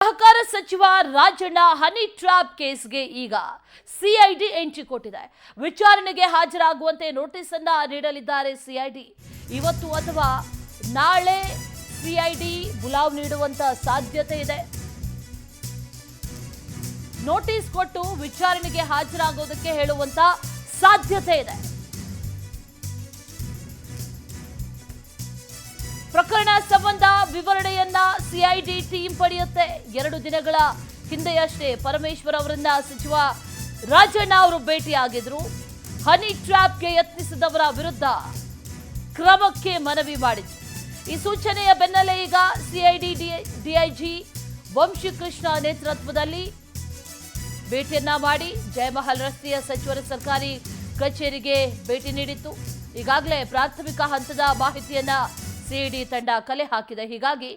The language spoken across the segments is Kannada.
ಸಹಕಾರ ಸಚಿವ ರಾಜಣ್ಣ ಹನಿ ಟ್ರ್ಯಾಪ್ ಕೇಸ್ಗೆ ಈಗ ಸಿಐಡಿ ಎಂಟ್ರಿ ಕೊಟ್ಟಿದೆ. ವಿಚಾರಣೆಗೆ ಹಾಜರಾಗುವಂತೆ ನೋಟಿಸ್ ಅನ್ನ ನೀಡಲಿದ್ದಾರೆ ಸಿಐಡಿ. ಇವತ್ತು ಅಥವಾ ನಾಳೆ ಸಿಐಡಿ ಬುಲಾವ್ ನೀಡುವಂತ ಸಾಧ್ಯತೆ ಇದೆ. ನೋಟಿಸ್ ಕೊಟ್ಟು ವಿಚಾರಣೆಗೆ ಹಾಜರಾಗೋದಕ್ಕೆ ಹೇಳುವಂತ ಸಾಧ್ಯತೆ ಇದೆ. ಪ್ರಕರಣ ಸಂಬಂಧ ವಿವರಣೆಯನ್ನ ಸಿಐಡಿ ಟೀಮ್ ಪಡೆಯುತ್ತೆ. 2 ದಿನಗಳ ಹಿಂದೆಯಷ್ಟೇ ಪರಮೇಶ್ವರ್ ಅವರನ್ನ ಸಚಿವ ರಾಜಣ್ಣ ಅವರು ಭೇಟಿಯಾಗಿದ್ರು. ಹನಿ ಟ್ರ್ಯಾಪ್ಗೆ ಯತ್ನಿಸಿದವರ ವಿರುದ್ಧ ಕ್ರಮಕ್ಕೆ ಮನವಿ ಮಾಡಿದ್ರು. ಈ ಸೂಚನೆಯ ಬೆನ್ನಲ್ಲೇ ಈಗ ಸಿಐಡಿ ಡಿಐಜಿ ವಂಶಿಕೃಷ್ಣ ನೇತೃತ್ವದಲ್ಲಿ ಭೇಟಿಯನ್ನ ಮಾಡಿ ಜಯಮಹಲ್ ರಸ್ತೆಯ ಸಚಿವರ ಸರ್ಕಾರಿ ಕಚೇರಿಗೆ ಭೇಟಿ ನೀಡಿತ್ತು. ಈಗಾಗಲೇ ಪ್ರಾಥಮಿಕ ಹಂತದ ಮಾಹಿತಿಯನ್ನ ಸಿಐಡಿ ತಂಡ ಕಲೆ ಹಾಕಿದೆ. ಹೀಗಾಗಿ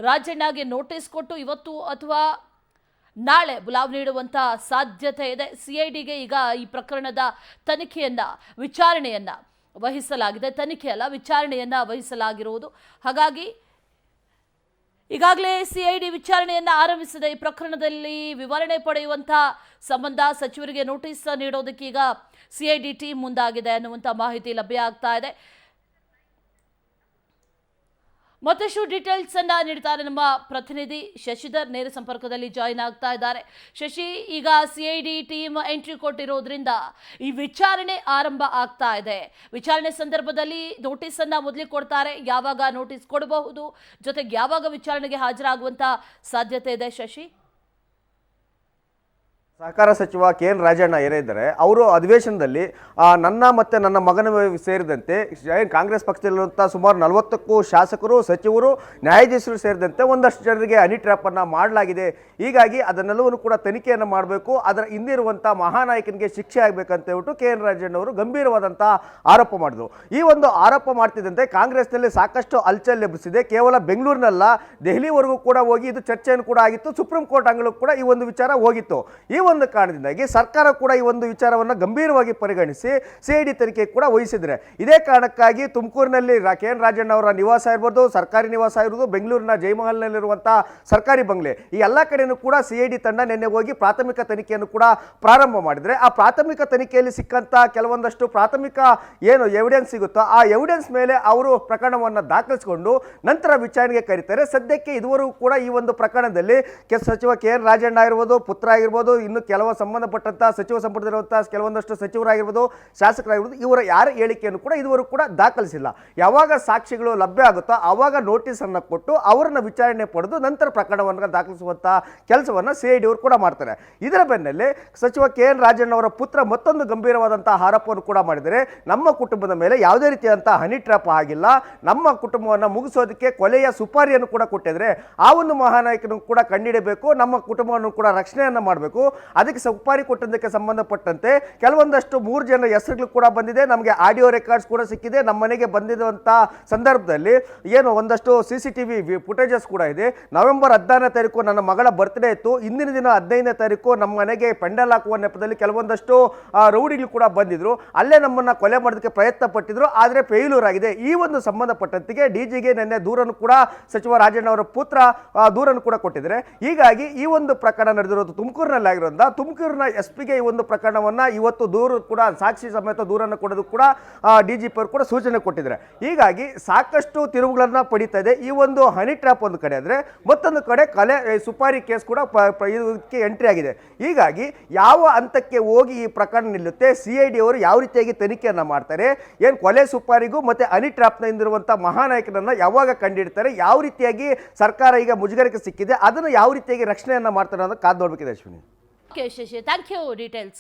ರಾಜಣ್ಣಗೆ ನೋಟಿಸ್ ಕೊಟ್ಟು ಇವತ್ತು ಅಥವಾ ನಾಳೆ ಬುಲಾವ್ ನೀಡುವಂತ ಸಾಧ್ಯತೆ ಇದೆ. ಸಿಐಡಿಗೆ ಈಗ ಈ ಪ್ರಕರಣದ ವಿಚಾರಣೆಯನ್ನ ವಹಿಸಲಾಗಿದೆ. ತನಿಖೆ ಅಲ್ಲ, ವಿಚಾರಣೆಯನ್ನ ವಹಿಸಲಾಗಿರುವುದು. ಹಾಗಾಗಿ ಈಗಾಗಲೇ ಸಿಐಡಿ ವಿಚಾರಣೆಯನ್ನ ಆರಂಭಿಸಿದೆ. ಈ ಪ್ರಕರಣದಲ್ಲಿ ವಿವರಣೆ ಪಡೆಯುವಂತ ಸಂಬಂಧ ಸಚಿವರಿಗೆ ನೋಟಿಸ್ ನೀಡೋದಕ್ಕೆ ಈಗ ಸಿಐಡಿ ಟೀಮ್ ಮುಂದಾಗಿದೆ ಅನ್ನುವಂಥ ಮಾಹಿತಿ ಲಭ್ಯ ಆಗ್ತಾ ಇದೆ. ಮತ್ತಷ್ಟು ಡೀಟೇಲ್ಸ್ ಅನ್ನ ನೀಡ್ತಾರೆ ನಮ್ಮ ಪ್ರತಿನಿಧಿ ಶಶಿಧರ್, ನೇರ ಸಂಪರ್ಕದಲ್ಲಿ ಜಾಯಿನ್ ಆಗ್ತಾ ಇದ್ದಾರೆ. ಶಶಿ, ಈಗ ಸಿಐಡಿ ಟೀಮ್ ಎಂಟ್ರಿ ಕೊಟ್ಟಿರೋದ್ರಿಂದ ಈ ವಿಚಾರಣೆ ಆರಂಭ ಆಗ್ತಾ ಇದೆ. ವಿಚಾರಣೆ ಸಂದರ್ಭದಲ್ಲಿ ನೋಟಿಸ್ ಅನ್ನ ಮೊದಲಿಗೆ ಕೊಡ್ತಾರೆ. ಯಾವಾಗ ನೋಟಿಸ್ ಕೊಡಬಹುದು, ಜೊತೆಗೆ ಯಾವಾಗ ವಿಚಾರಣೆಗೆ ಹಾಜರಾಗುವಂತ ಸಾಧ್ಯತೆ ಇದೆ ಶಶಿ? ಸಹಕಾರ ಸಚಿವ KN ರಾಜಣ್ಣ ಏನಿದ್ದಾರೆ ಅವರು ಅಧಿವೇಶನದಲ್ಲಿ ನನ್ನ ಮತ್ತು ನನ್ನ ಮಗನ ಸೇರಿದಂತೆ ಕಾಂಗ್ರೆಸ್ ಪಕ್ಷದಲ್ಲಿರುವಂಥ ಸುಮಾರು 40ಕ್ಕೂ ಶಾಸಕರು, ಸಚಿವರು, ನ್ಯಾಯಾಧೀಶರು ಸೇರಿದಂತೆ ಒಂದಷ್ಟು ಜನರಿಗೆ ಹನಿ ಟ್ರ್ಯಾಪನ್ನು ಮಾಡಲಾಗಿದೆ. ಹೀಗಾಗಿ ಅದನ್ನೆಲ್ಲವನ್ನು ಕೂಡ ತನಿಖೆಯನ್ನು ಮಾಡಬೇಕು, ಅದರ ಹಿಂದಿರುವಂಥ ಮಹಾನಾಯಕನಿಗೆ ಶಿಕ್ಷೆ ಆಗಬೇಕಂತ ಹೇಳ್ಬಿಟ್ಟು KN ರಾಜಣ್ಣ ಅವರು ಗಂಭೀರವಾದಂಥ ಆರೋಪ ಮಾಡಿದರು. ಈ ಒಂದು ಆರೋಪ ಮಾಡ್ತಿದ್ದಂತೆ ಕಾಂಗ್ರೆಸ್ನಲ್ಲಿ ಸಾಕಷ್ಟು ಅಲ್ಚಲ್ ಎಬ್ಬಿಸಿದೆ. ಕೇವಲ ಬೆಂಗಳೂರಿನಲ್ಲ, ದೆಹಲಿವರೆಗೂ ಕೂಡ ಹೋಗಿ ಇದು ಚರ್ಚೆಯನ್ನು ಕೂಡ ಆಗಿತ್ತು. ಸುಪ್ರೀಂ ಕೋರ್ಟ್ ಅಂಗಳಕ್ಕೂ ಕೂಡ ಈ ಒಂದು ವಿಚಾರ ಹೋಗಿತ್ತು. ಈ ಒಂದು ಕಾರಣದಿಂದಾಗಿ ಸರ್ಕಾರ ಕೂಡ ಈ ಒಂದು ವಿಚಾರವನ್ನು ಗಂಭೀರವಾಗಿ ಪರಿಗಣಿಸಿ ಸಿಐಡಿ ತನಿಖೆ ಕೂಡ ವಹಿಸಿದ್ರೆ. ಇದೇ ಕಾರಣಕ್ಕಾಗಿ ತುಮಕೂರಿನಲ್ಲಿ KN ರಾಜಣ್ಣ ಅವರ ನಿವಾಸ ಇರ್ಬೋದು, ಸರ್ಕಾರಿ ನಿವಾಸ ಇರ್ಬೋದು, ಬೆಂಗಳೂರಿನ ಜಯಮಹಲ್ನಲ್ಲಿರುವಂತಹ ಸರ್ಕಾರಿ ಬಂಗ್ಲೆ, ಈ ಎಲ್ಲ ಕಡೆಯೂ ಕೂಡ ಸಿಐಡಿ ತಂಡ ನಿನ್ನೆ ಹೋಗಿ ಪ್ರಾಥಮಿಕ ತನಿಖೆಯನ್ನು ಕೂಡ ಪ್ರಾರಂಭ ಮಾಡಿದ್ರೆ ಆ ಪ್ರಾಥಮಿಕ ತನಿಖೆಯಲ್ಲಿ ಸಿಕ್ಕಂತ ಕೆಲವೊಂದಷ್ಟು ಪ್ರಾಥಮಿಕ ಏನು ಎವಿಡೆನ್ಸ್ ಸಿಗುತ್ತೋ ಆ ಎವಿಡೆನ್ಸ್ ಮೇಲೆ ಅವರು ಪ್ರಕರಣವನ್ನು ದಾಖಲಿಸಿಕೊಂಡು ನಂತರ ವಿಚಾರಣೆಗೆ ಕರೀತಾರೆ. ಸದ್ಯಕ್ಕೆ ಇದುವರೆಗೂ ಕೂಡ ಈ ಒಂದು ಪ್ರಕರಣದಲ್ಲಿ ಸಚಿವ KN ರಾಜಣ್ಣ ಆಗಿರ್ಬೋದು, ಪುತ್ರ ಆಗಿರ್ಬೋದು, ಇನ್ನು ಕೆಲವು ಸಂಬಂಧಪಟ್ಟಂತ ಸಚಿವ ಸಂಪುಟದಲ್ಲಿರುವಂತಹ ಕೆಲವೊಂದಷ್ಟು ಸಚಿವರಾಗಿರ್ಬೋದು, ಶಾಸಕರಾಗಿರ್ಬೋದು, ಇವರ ಯಾರ ಹೇಳಿಕೆಯನ್ನು ಕೂಡ ಇದುವರೆಗೂ ಕೂಡ ದಾಖಲಿಸಿಲ್ಲ. ಯಾವಾಗ ಸಾಕ್ಷಿಗಳು ಲಭ್ಯ ಆಗುತ್ತೋ ಆವಾಗ ನೋಟಿಸ್ ಅನ್ನು ಕೊಟ್ಟು ಅವರನ್ನ ವಿಚಾರಣೆ ಪಡೆದು ನಂತರ ಪ್ರಕರಣವನ್ನು ದಾಖಲಿಸುವಂತ ಕೆಲಸವನ್ನು ಸಿಐಡಿ ಅವರು ಕೂಡ ಮಾಡ್ತಾರೆ. ಇದರ ಬೆನ್ನಲ್ಲೇ ಸಚಿವ KN ರಾಜಣ್ಣ ಅವರ ಪುತ್ರ ಮತ್ತೊಂದು ಗಂಭೀರವಾದಂತಹ ಆರೋಪವನ್ನು ಕೂಡ ಮಾಡಿದರೆ, ನಮ್ಮ ಕುಟುಂಬದ ಮೇಲೆ ಯಾವುದೇ ರೀತಿಯಾದಂತಹ ಹನಿ ಟ್ರ್ಯಾಪ್ ಆಗಿಲ್ಲ, ನಮ್ಮ ಕುಟುಂಬವನ್ನು ಮುಗಿಸೋದಕ್ಕೆ ಕೊಲೆಯ ಸುಪಾರಿಯನ್ನು ಕೂಡ ಕೊಟ್ಟಿದ್ರೆ ಆ ಒಂದು ಮಹಾನಾಯಕನು ಕೂಡ ಕಂಡಿಡಬೇಕು, ನಮ್ಮ ಕುಟುಂಬವನ್ನು ಕೂಡ ರಕ್ಷಣೆಯನ್ನು ಮಾಡಬೇಕು. ಅದಕ್ಕೆ ಸುಪಾರಿ ಕೊಟ್ಟದಕ್ಕೆ ಸಂಬಂಧಪಟ್ಟಂತೆ ಕೆಲವೊಂದಷ್ಟು 3 ಜನರ ಹೆಸರುಗಳು ಕೂಡ ಬಂದಿದೆ. ನಮಗೆ ಆಡಿಯೋ ರೆಕಾರ್ಡ್ಸ್ ಕೂಡ ಸಿಕ್ಕಿದೆ. ನಮ್ಮ ಮನೆಗೆ ಬಂದಿರುವಂಥ ಸಂದರ್ಭದಲ್ಲಿ ಏನು ಒಂದಷ್ಟು CCTV ಫುಟೇಜಸ್ ಕೂಡ ಇದೆ. ನವೆಂಬರ್ 16ನೇ ತಾರೀಕು ನನ್ನ ಮಗಳ ಬರ್ತ್ಡೇ ಇತ್ತು. ಇಂದಿನ ದಿನ 15ನೇ ತಾರೀಕು ನಮ್ಮ ಮನೆಗೆ ಪೆಂಡಲ್ ಹಾಕುವ ನೆಪದಲ್ಲಿ ಕೆಲವೊಂದಷ್ಟು ರೌಡಿಗಳು ಕೂಡ ಬಂದಿದ್ರು. ಅಲ್ಲೇ ನಮ್ಮನ್ನು ಕೊಲೆ ಮಾಡೋದಕ್ಕೆ ಪ್ರಯತ್ನ ಪಟ್ಟಿದ್ರು, ಆದರೆ ಫೇಲ್ಯೂರ್ ಆಗಿದೆ. ಈ ಒಂದು ಸಂಬಂಧಪಟ್ಟಂತೆಗೆ DGಗೆ ನಿನ್ನೆ ದೂರನ್ನು ಕೂಡ ಸಚಿವ ರಾಜಣ್ಣ ಅವರ ಪುತ್ರ ದೂರನ್ನು ಕೂಡ ಕೊಟ್ಟಿದ್ದಾರೆ. ಹೀಗಾಗಿ ಈ ಒಂದು ಪ್ರಕರಣ ನಡೆದಿರೋದು ತುಮಕೂರಿನಲ್ಲಿ ಆಗಿರೋದ್ರಿಂದ ತುಮಕೂರಿನ SP ಗೆ ಈ ಒಂದು ಪ್ರಕರಣವನ್ನು ಇವತ್ತು ದೂರು ಕೂಡ ಸಾಕ್ಷಿ ಸಮೇತ ದೂರನ್ನು ಕೊಡೋದು ಕೂಡ DGP ಅವರು ಕೂಡ ಸೂಚನೆ ಕೊಟ್ಟಿದ್ದಾರೆ. ಹೀಗಾಗಿ ಸಾಕಷ್ಟು ತಿರುವುಗಳನ್ನು ಪಡೀತಾ ಇದೆ ಈ ಒಂದು ಹನಿ ಟ್ರ್ಯಾಪ್ ಒಂದು ಕಡೆ. ಆದರೆ ಮತ್ತೊಂದು ಕಡೆ ಸುಪಾರಿ ಕೇಸ್ ಕೂಡ ಇದಕ್ಕೆ ಎಂಟ್ರಿ ಆಗಿದೆ. ಹೀಗಾಗಿ ಯಾವ ಹಂತಕ್ಕೆ ಹೋಗಿ ಈ ಪ್ರಕರಣ ನಿಲ್ಲುತ್ತೆ, ಸಿಐಡಿ ಅವರು ಯಾವ ರೀತಿಯಾಗಿ ತನಿಖೆಯನ್ನು ಮಾಡ್ತಾರೆ, ಏನು ಕೊಲೆ ಸುಪಾರಿಗೂ ಮತ್ತು ಹನಿ ಟ್ರ್ಯಾಪ್ನ ಹಿಂದಿರುವಂಥ ಮಹಾನಾಯಕನನ್ನು ಯಾವಾಗ ಕಂಡಿಡ್ತಾರೆ, ಯಾವ ರೀತಿಯಾಗಿ ಸರ್ಕಾರ ಈಗ ಮುಜುಗರಕ್ಕೆ ಸಿಕ್ಕಿದೆ, ಅದನ್ನು ಯಾವ ರೀತಿಯಾಗಿ ರಕ್ಷಣೆಯನ್ನು ಮಾಡ್ತಾರೆ ಅನ್ನೋದು ಕಾದು ನೋಡಬೇಕಿದೆ Ashwini. Okay, Shashi. Thank you. Details.